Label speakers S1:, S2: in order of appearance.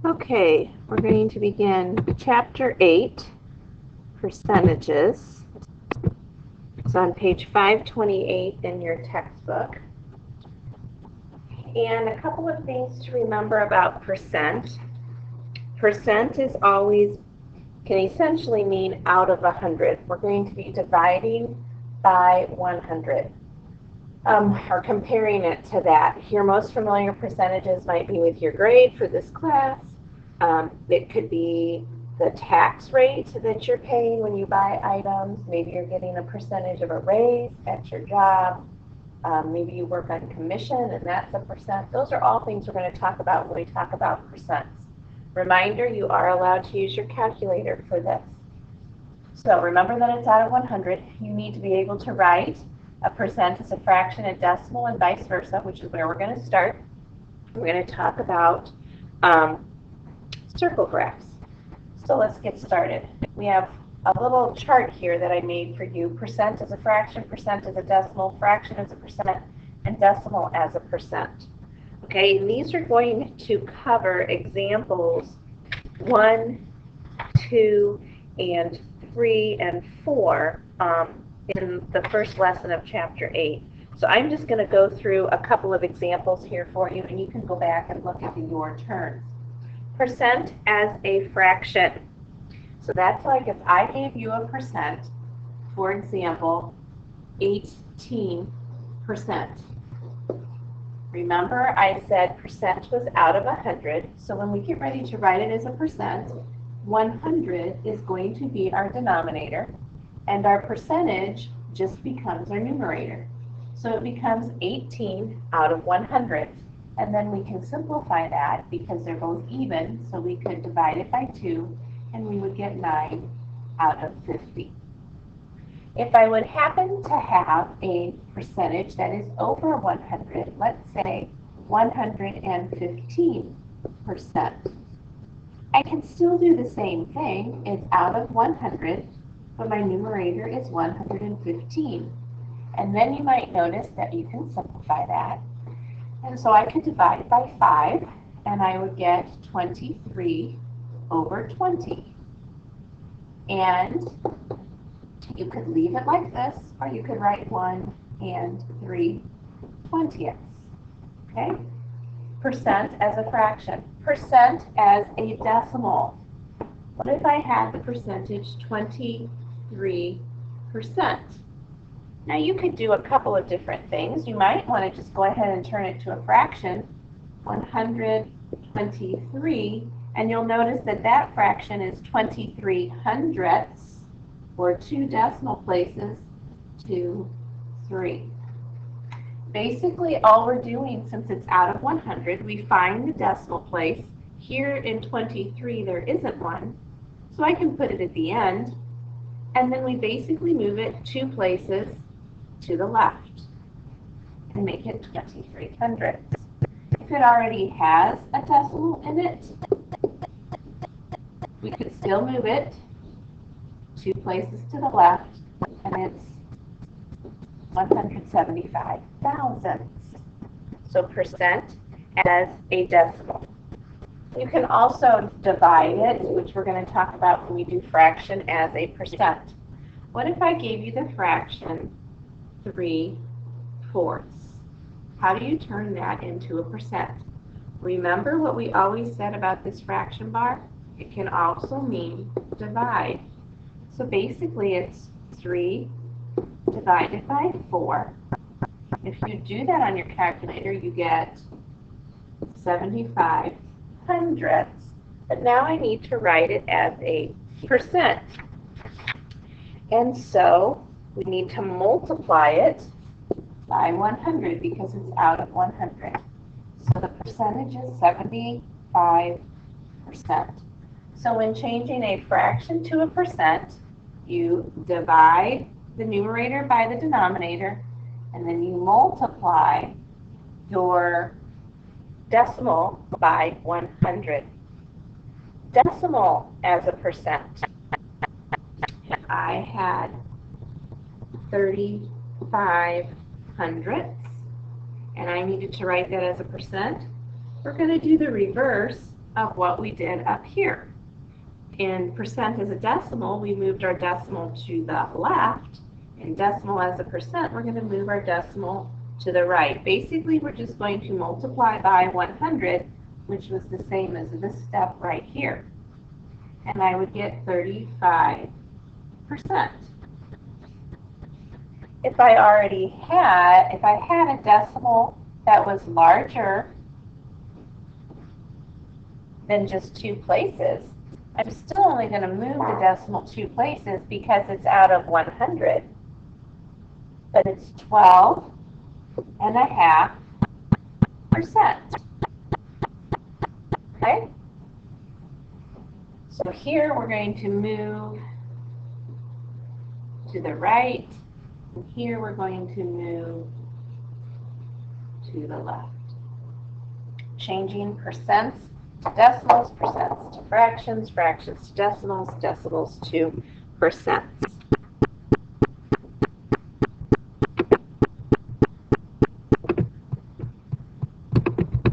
S1: Okay, we're going to begin Chapter 8, Percentages. It's on page 528 in your textbook. And a couple of things to remember about percent. Percent is always, can essentially mean out of 100. We're going to be dividing by 100. Or comparing it to that. Your most familiar percentages might be with your grade for this class. It could be the tax rate that you're paying when you buy items. Maybe you're getting a percentage of a raise at your job. Maybe you work on commission and that's a percent. Those are all things we're going to talk about when we talk about percents. Reminder, you are allowed to use your calculator for this. So remember that it's out of 100. You need to be able to write a percent as a fraction, a decimal, and vice versa, which is where we're going to start. We're going to talk about circle graphs. So let's get started. We have a little chart here that I made for you. Percent as a fraction, percent as a decimal, fraction as a percent, and decimal as a percent. Okay, and these are going to cover examples 1, 2, and 3, and 4 in the first lesson of Chapter 8. So I'm just going to go through a couple of examples here for you, and you can go back and look at your turns. Percent as a fraction. So that's like if I gave you a percent, for example, 18%. Remember, I said percent was out of 100, so when we get ready to write it as a percent, 100 is going to be our denominator, and our percentage just becomes our numerator. So it becomes 18 out of 100. And then we can simplify that because they're both even, so we could divide it by 2, and we would get 9 out of 50. If I would happen to have a percentage that is over 100, let's say 115%, I can still do the same thing. It's out of 100, but my numerator is 115. And then you might notice that you can simplify that. And so I could divide by 5, and I would get 23 over 20. And you could leave it like this, or you could write 1 and 3/20. Okay? Percent as a fraction. Percent as a decimal. What if I had the percentage 23%? Now you could do a couple of different things. You might want to just go ahead and turn it to a fraction, 123, and you'll notice that that fraction is 23 hundredths, or 2 decimal places, 2, 3. Basically, all we're doing, since it's out of 100, we find the decimal place. Here in 23, there isn't one, so I can put it at the end, and then we basically move it 2 places to the left and make it 23 hundredths. If it already has a decimal in it, we could still move it 2 places to the left, and it's 175 thousandths. So percent as a decimal. You can also divide it, which we're going to talk about when we do fraction, as a percent. What if I gave you the fraction 3/4? How do you turn that into a percent? Remember what we always said about this fraction bar? It can also mean divide. So basically it's 3 divided by 4. If you do that on your calculator, you get 75 hundredths. But now I need to write it as a percent. And so we need to multiply it by 100 because it's out of 100. So the percentage is 75%. So when changing a fraction to a percent, you divide the numerator by the denominator, and then you multiply your decimal by 100. Decimal as a percent. If I had 35 hundredths, and I needed to write that as a percent, we're going to do the reverse of what we did up here. In percent as a decimal, we moved our decimal to the left. In decimal as a percent, we're going to move our decimal to the right. Basically, we're just going to multiply by 100, which was the same as this step right here. And I would get 35%. If I had a decimal that was larger than just 2 places, I'm still only going to move the decimal 2 places because it's out of 100. But it's 12.5%. Okay? So here we're going to move to the right, and here we're going to move to the left. Changing percents to decimals, percents to fractions, fractions to decimals, decimals to percents.